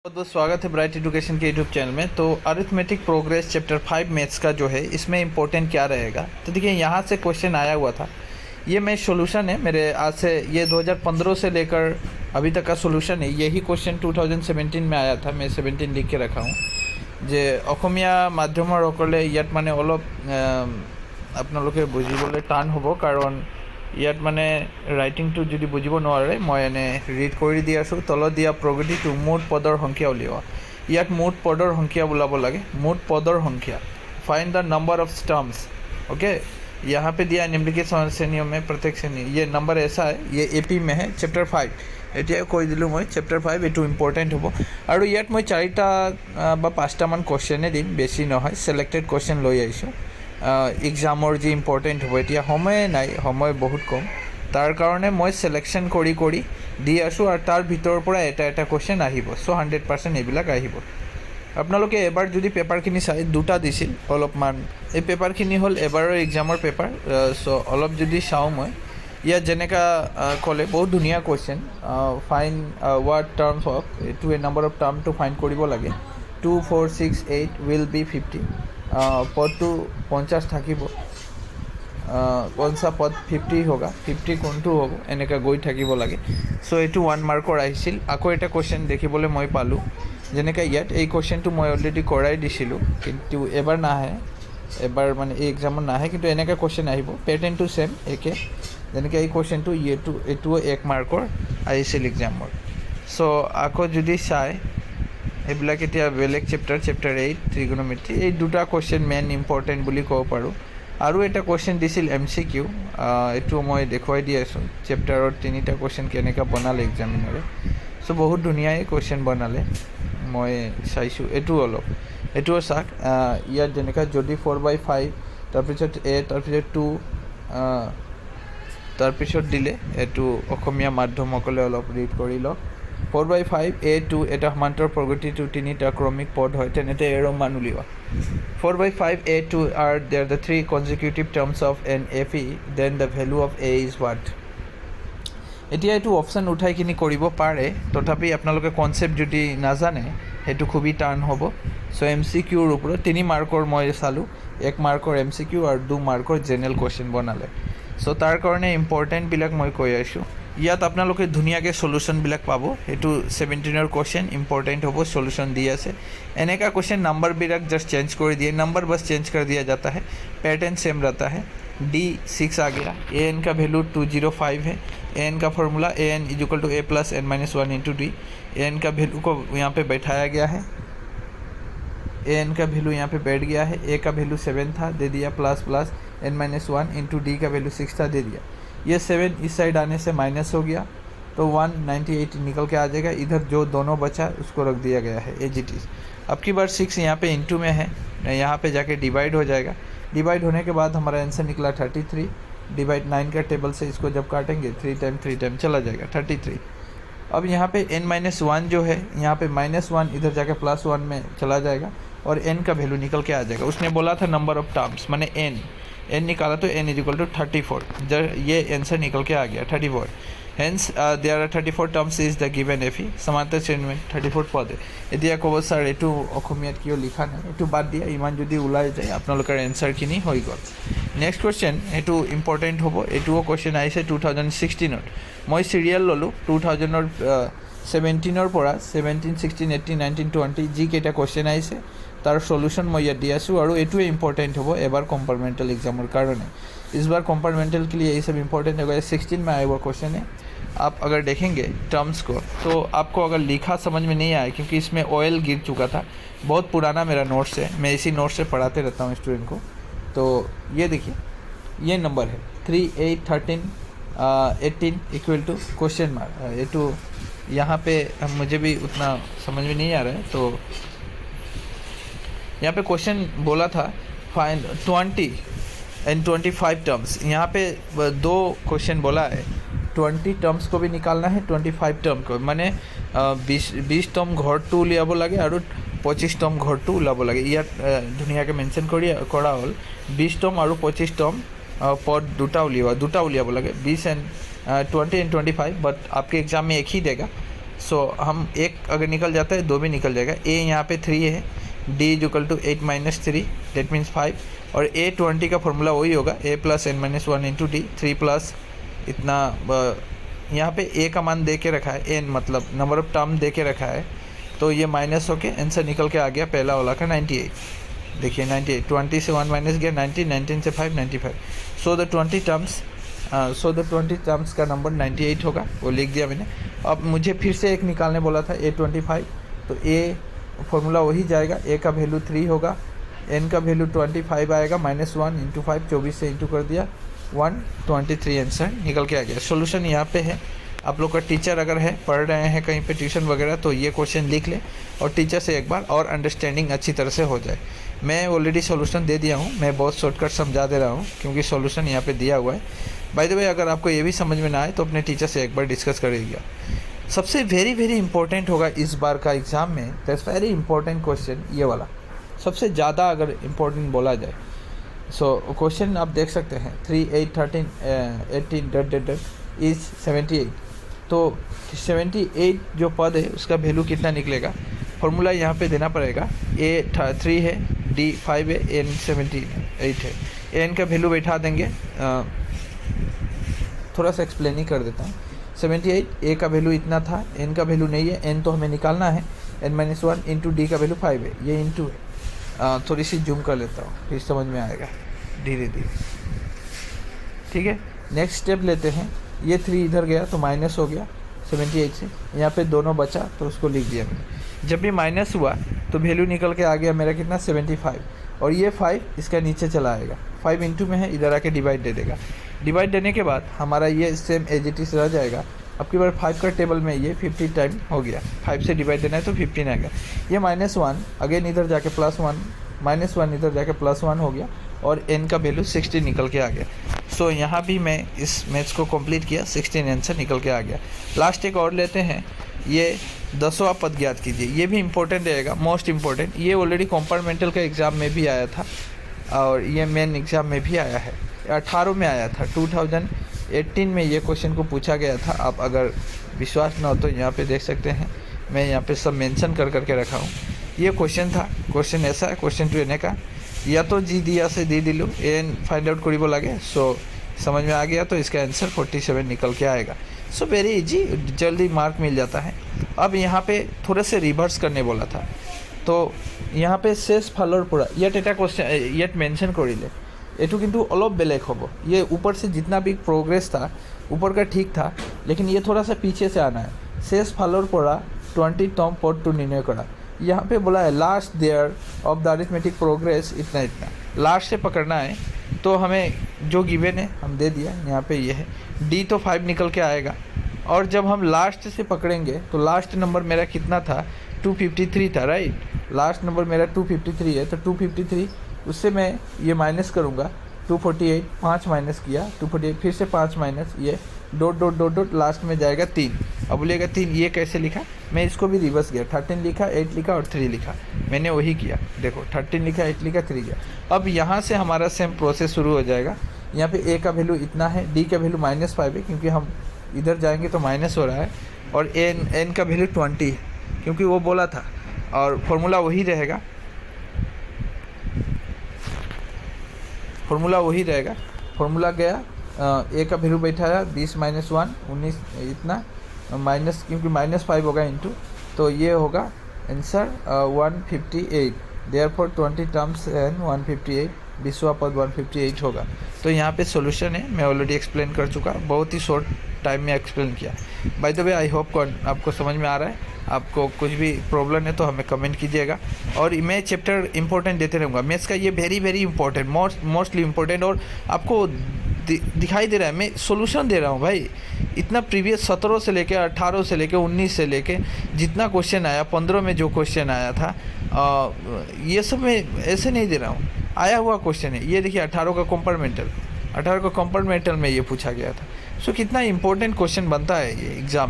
बहुत बहुत स्वागत है ब्राइट एजुकेशन के यूट्यूब चैनल में। तो अरिथमेटिक प्रोग्रेस चैप्टर 5 मैथ्स का जो है इसमें इम्पोर्टेंट क्या रहेगा, तो देखिए यहाँ से क्वेश्चन आया हुआ था। ये मैं सॉल्यूशन है मेरे आज से, ये 2015 से लेकर अभी तक का सॉल्यूशन है। यही क्वेश्चन 2017 में आया था, मैं 17 लिख के रखा हूँ। जे অসমীয়া মাধ্যমৰ সকলে ইয়াত মানে অলপ আপোনালোকে বুজিবলৈ টান হ'ব, কাৰণ ইয়াত মানে ৰাইটিংটো যদি বুজিব নোৱাৰে মই এনে ৰিড কৰি দি আছোঁ। তলত দিয়া প্ৰগতিটো মুঠ পদৰ সংখ্যা উলিওৱা। ইয়াত মুঠ পদৰ সংখ্যা ওলাব লাগে, মুঠ পদৰ সংখ্যা। Find the number of stumps. Okay, यहाँ पे दिया निम्नलिखित श्रेणियों में प्रत्येक श्रेणी, ये नंबर ऐसा है, ये एपी में है चैप्टर 5। এতিয়া কৈ দিলোঁ মই চেপ্টাৰ 5 এইটো ইম্পৰ্টেণ্ট হ'ব। আৰু ইয়াত মই 4টা বা 5টামান কুৱেশ্যনে দিম, বেছি নহয়, ছিলেক্টেড কুৱেশ্যন লৈ আহিছোঁ। এক্সামৰ যি ইম্পৰ্টেণ্ট হ'ব, এতিয়া সময়ে নাই, সময় বহুত কম, তাৰ কাৰণে মই ছিলেকশ্যন কৰি কৰি দি আছোঁ। আৰু তাৰ ভিতৰৰ পৰা এটা এটা কুৱেশ্যন আহিব। চ' 100% এইবিলাক আহিব। আপোনালোকে এবাৰ যদি পেপাৰখিনি চাই, দুটা দিছিল অলপমান, এই পেপাৰখিনি হ'ল এবাৰৰ এক্সামৰ পেপাৰ। চ' অলপ যদি চাওঁ মই, ইয়াত যেনেকা ক'লে বহুত ধুনীয়া কুৱেশ্যন। ফাইন ৱাৰ্ড টাৰ্মছ হওক, এইটো এ নাম্বাৰ অফ টাৰ্মটো ফাইন কৰিব লাগে। 2 4 6 8 উইল বি 50। পদটো 50 থাকিব, কনচা পদ 50 হোগা, 50 কোনটো হ'ব, এনেকৈ গৈ থাকিব লাগে। চ' এইটো 1 মাৰ্কৰ আহিছিল। আকৌ এটা কুৱেশ্যন দেখিবলৈ মই পালোঁ, যেনেকৈ ইয়াত এই কুৱেশ্যনটো মই অলৰেডি কৰাই দিছিলোঁ, কিন্তু এবাৰ নাহে, এবাৰ মানে এই এক্সামত নাহে, কিন্তু এনেকৈ কুৱেশ্যন আহিব, পেটাৰ্ণটো ছেম একে। যেনেকৈ এই কুৱেশ্যনটো এইটোও 1 মাৰ্কৰ আহিছিল এক্সামৰ। চ' আকৌ যদি চাই এইবিলাক, এতিয়া বেলেগ চেপ্টাৰ 8 ত্ৰিগোনোমেট্ৰি, এই দুটা কুৱেশ্যন মেইন ইম্পৰ্টেণ্ট বুলি ক'ব পাৰোঁ। আৰু এটা কুৱেশ্যন দিছিল MCQ, এইটো মই দেখুৱাই দি আছোঁ। চেপ্টাৰত 3টা কুৱেশ্যন কেনেকৈ বনালে এক্সামিনাৰে। চ' বহুত ধুনীয়াই কুৱেশ্যন বনালে, মই চাইছোঁ। এইটোও চাওক, ইয়াত যেনেকৈ যদি 4/5, তাৰপিছত A, তাৰপিছত 2, তাৰপিছত দিলে, এইটো অসমীয়া মাধ্যমসকলে অলপ ৰিড কৰি লওক। 4/5 A2 এটা সমান্তৰ প্ৰগতিটো 3টা ক্ৰমিক পদ হয়, তেনেতে এৰ মান উলিওৱা। 4/5 A2 are there the 3 consecutive terms of an FE, then the value of A is what? এতিয়া এইটো অপশ্যন উঠাই কিনি কৰিব পাৰে, তথাপি আপোনালোকে কনচেপ্ট যদি নাজানে সেইটো খুবেই টান হ'ব। চ' MCQৰ ওপৰত 3 মাৰ্কৰ মই চালোঁ, 1 মাৰ্কৰ MCQ আৰু 2 মাৰ্কৰ জেনেৰেল কুৱেশ্যন বনালে। চ' তাৰ কাৰণে ইম্পৰ্টেণ্টবিলাক মই কৈ আছোঁ। ইয়াত আপোনালোকে ধুনীয়াকৈ সলিউশ্যনবিলাক পাব। এইটো 17ৰ কুৱেশ্যন ইম্পৰ্টেণ্ট হ'ব, সলিউশ্যন দি আছে। এনেকা কুৱেশ্যন नंबरবিলাক জাষ্ট চেঞ্জ কৰি দিয়ে, नंबर बस चेंज कर दिया जाता है, पैटर्न सेम रहता है। D6 आ गया, AN का वैल्यू 205 है। AN का formula AN = A + n-1 × D। AN का वैल्यू को यहाँ पे बैठाया गया है, AN का वैल्यू यहाँ पे बैठ गया है। A का वैल्यू 7 था, दे दिया, प्लस n-1 × D का वैल्यू 6 था, दे दिया। ये 7 इस साइड आने से माइनस हो गया, तो 198 निकल के आ जाएगा। इधर जो दोनों बचा उसको रख दिया गया है एज इट इज़। अब की बार 6 यहाँ पे इंटू में है, यहाँ पे जाके डिवाइड हो जाएगा। डिवाइड होने के बाद हमारा आंसर निकला 33। डिवाइड 9 का टेबल से इसको जब काटेंगे 3 टाइम चला जाएगा 33। अब यहाँ पे n-1 जो है, यहाँ पे -1 इधर जाके +1 में चला जाएगा और n का वैल्यू निकल के आ जाएगा। उसने बोला था नंबर ऑफ टर्म्स, माने n निकाला तो n = 34। जब ये आंसर निकल के आ गया 34। Hence there are 34 terms is the given FE। समांतर श्रेणी में 34 पद है। এতিয়া ক'ব ছাৰ এইটো অসমীয়াত কিয় লিখা নাই, এইটো বাদ দিয়া, ইমান যদি ওলাই যায় আপোনালোকৰ এনচাৰখিনি হৈ গ'ল। নেক্সট কুৱেশ্যন, এইটো ইম্পৰ্টেণ্ট হ'ব। এইটোও কুৱেশ্যন আহিছে 2016ত। মই চিৰিয়েল ল'লোঁ 2017ৰ পৰা 17, 16, 18, 19, 20 যিকেইটা কুৱেশ্যন আহিছে তাৰ সলিউশ্যন মই ইয়াত দি আছোঁ। আৰু এইটোৱে ইম্পৰ্টেণ্ট হ'ব এবাৰ কম্পাৰ্টমেণ্টেল एग्जामर कारण। इस बार कॉम्पार्टमेंटल के लिए ये सब इंपॉर्टेंट होगा। 16 में आया हुआ क्वेश्चन है। आप अगर देखेंगे टर्म्स को, तो आपको अगर लिखा समझ में नहीं आया, क्योंकि इसमें ऑयल गिर चुका था। बहुत पुराना मेरा नोट्स है, मैं इसी नोट्स से पढ़ाते रहता हूँ स्टूडेंट को। तो ये देखिए, ये नंबर है 3, 8, 13, 18 = क्वेश्चन मार्क। ये तो यहाँ पे मुझे भी उतना समझ में नहीं आ रहा है। तो यहाँ पे क्वेश्चन बोला था फाइंड 20 and 25 टर्म्स। यहाँ पे 2 क्वेश्चन बोला है, 20 टर्म्स को भी निकालना है, 25 टर्म को, माने 20 टर्म घरटू उलियाब लागे और 25 टर्म घरटू उलाब लागे। ইয়াত ধুনীয়াকৈ মেনশ্যন কৰা হ'ল 20 टर्म और 25 टर्म पद দুটা উলিয়াব লাগে, 20 and 20 and 25। बट आपके एग्जाम में एक ही देगा। सो हम एक अगर निकल जाता है 2 भी निकल जाएगा। ए यहाँ पे 3 है, d is equal to 8 minus 3 that means 5, और A20 का फॉर्मूला वही होगा a plus n minus 1 into d, 3 प्लस इतना यहाँ पे a का मान दे के रखा है, n मतलब नंबर ऑफ टर्म दे के रखा है, तो ये माइनस होके आंसर निकल के आ गया पहला वाला का 98। देखिए 98, 20 से 1 माइनस गया 19, 19 से 5 95। सो द 20 टर्म्स का नंबर 98 होगा, वो लिख दिया मैंने। अब मुझे फिर से एक निकालने बोला था A25, तो A फॉर्मूला वही जाएगा, A का वैल्यू 3 होगा, n का वैल्यू 25 आएगा, माइनस 1 इंटू 5, 24 से इंटू कर दिया 123 आंसर निकल के आ गया। सोल्यूशन यहाँ पे है। आप लोग का टीचर अगर है, पढ़ रहे हैं कहीं पे ट्यूशन वगैरह, तो ये क्वेश्चन लिख ले और टीचर से एक बार और अंडरस्टैंडिंग अच्छी तरह से हो जाए। मैं ऑलरेडी सॉल्यूशन दे दिया हूँ, मैं बहुत शॉर्टकट समझा दे रहा हूँ क्योंकि सॉल्यूशन यहाँ पे दिया हुआ है। बाय द वे, अगर आपको ये भी समझ में ना आए तो अपने टीचर से एक बार डिस्कस करिएगा। सबसे वेरी इंपॉर्टेंट होगा इस बार का एग्ज़ाम में, दैट्स वेरी इंपॉर्टेंट क्वेश्चन, ये वाला सबसे ज़्यादा अगर इम्पोर्टेंट बोला जाए। सो क्वेश्चन आप देख सकते हैं 3 8 13 18 डट डट डट इज 78। तो 78 जो पद है उसका वैल्यू कितना निकलेगा, फॉर्मूला यहाँ पे देना पड़ेगा। A 3 है, D 5 है, N 78 है। N का वैल्यू बैठा देंगे, थोड़ा सा एक्सप्लेन ही कर देता हूँ। 78 A का वैल्यू इतना था, N का वैल्यू नहीं है, N तो हमें निकालना है, N माइनस 1 इंटू D का वैल्यू 5 है, ये इंटू है। थोड़ी सी जूम कर लेता हूँ फिर समझ में आएगा धीरे धीरे, ठीक है। नेक्स्ट स्टेप लेते हैं, ये 3 इधर गया तो माइनस हो गया 78 से, यहाँ पे दोनों बचा तो उसको लिख दिया मैंने। जब भी माइनस हुआ तो वैल्यू निकल के आ गया मेरा कितना 75, और ये 5 इसका नीचे चला आएगा, 5 इंटू में है, इधर आके डिवाइड दे देगा। डिवाइड देने के बाद हमारा ये सेम एज इट इज रह जाएगा। अब की बार 5 का टेबल में ये 50 टाइम हो गया, 5 से डिवाइड देना है तो 15 आएगा। ये -1 अगेन इधर जाके +1, -1 इधर जाके +1 हो गया, और n का वैल्यू 60 निकल के आ गया। सो यहाँ भी मैं इस मैथ्स को कंप्लीट किया, 16 आंसर निकल के आ गया। लास्ट एक और लेते हैं, ये 10वां पद ज्ञात कीजिए। ये भी इंपॉर्टेंट रहेगा, मोस्ट इम्पॉर्टेंट। ये ऑलरेडी कंपार्टमेंटल का एग्ज़ाम में भी आया था और ये मेन एग्ज़ाम में भी आया है, 18 में आया था, 2018 में ये क्वेश्चन को पूछा गया था। आप अगर विश्वास ना हो तो यहाँ पे देख सकते हैं, मैं यहाँ पे सब मेंशन कर करके रखा हूँ। ये क्वेश्चन था, क्वेश्चन ऐसा है, क्वेश्चन 2 एने का, या तो जी दिया से दी दिलू एन फाइंड आउट करीब लगे। सो समझ में आ गया तो इसका आंसर 47 निकल के आएगा। सो वेरी इजी, जल्दी मार्क मिल जाता है। अब यहाँ पे थोड़े से रिवर्स करने बोला था, तो यहाँ पे शेष फालर पूरा येट एटा क्वेश्चन येट मेंशन करिले एटू किन्तु अलग बेलेग होबो। ये ऊपर से जितना भी प्रोग्रेस था ऊपर का ठीक था, लेकिन ये थोड़ा सा पीछे से आना है। शेष फालर पूरा 20तम पद टू निर्णय करा, यहाँ पे बोला है last there of the arithmetic progression इतना इतना, लास्ट से पकड़ना है। तो हमें जो गिवन है हम दे दिया, यहाँ पे ये है डी तो 5 निकल के आएगा, और जब हम लास्ट से पकड़ेंगे तो लास्ट नंबर मेरा कितना था 253 था, राइट। लास्ट नंबर मेरा 253 है, तो 253 उससे मैं ये माइनस करूँगा 248, 5 माइनस किया 248, फिर से 5 माइनस ये dot dot dot dot, last में जाएगा 3। अब बोलेगा 3 ये कैसे लिखा, मैं इसको भी रिवर्स किया, 13 लिखा, 8 लिखा और 3 लिखा, मैंने वही किया। देखो 13 लिखा, 8 लिखा, 3 किया। अब यहाँ से हमारा सेम प्रोसेस शुरू हो जाएगा। यहाँ पे ए का वैल्यू इतना है, डी का वैल्यू -5 है क्योंकि हम इधर जाएंगे तो माइनस हो रहा है, और एन का वैल्यू 20 है क्योंकि वो बोला था, और फॉर्मूला वही रहेगा, फॉर्मूला गया। ए का वैल्यू बैठाया 20 - 1 19 इतना माइनस, क्योंकि -5 होगा इंटू, तो ये होगा आंसर 158। देयरफॉर 20 टर्म्स एंड 158, 20वां पद 158 होगा। तो यहाँ पे सॉल्यूशन है, मैं ऑलरेडी एक्सप्लेन कर चुका, बहुत ही शॉर्ट टाइम में एक्सप्लेन किया। By the way I hope आपको समझ में आ रहा है। आपको कुछ भी प्रॉब्लम है तो हमें कमेंट कीजिएगा, और मैं चैप्टर इंपॉर्टेंट देते रहूँगा। मैथ्स का ये वेरी इंपॉर्टेंट, मोस्टली इंपॉर्टेंट, और आपको दिखाई दे रहा है मैं सॉल्यूशन दे रहा हूँ भाई। इतना प्रीवियस 17 से लेके 18 से लेके 19 से लेके जितना क्वेश्चन आया, 15 में जो क्वेश्चन आया था, ये सब मैं ऐसे नहीं दे रहा हूँ, आया हुआ क्वेश्चन है। ये देखिए 18 का कंपार्टमेंटल में ये पूछा गया था। सो कितना इंपॉर्टेंट क्वेश्चन बनता है ये एग्ज़ाम में।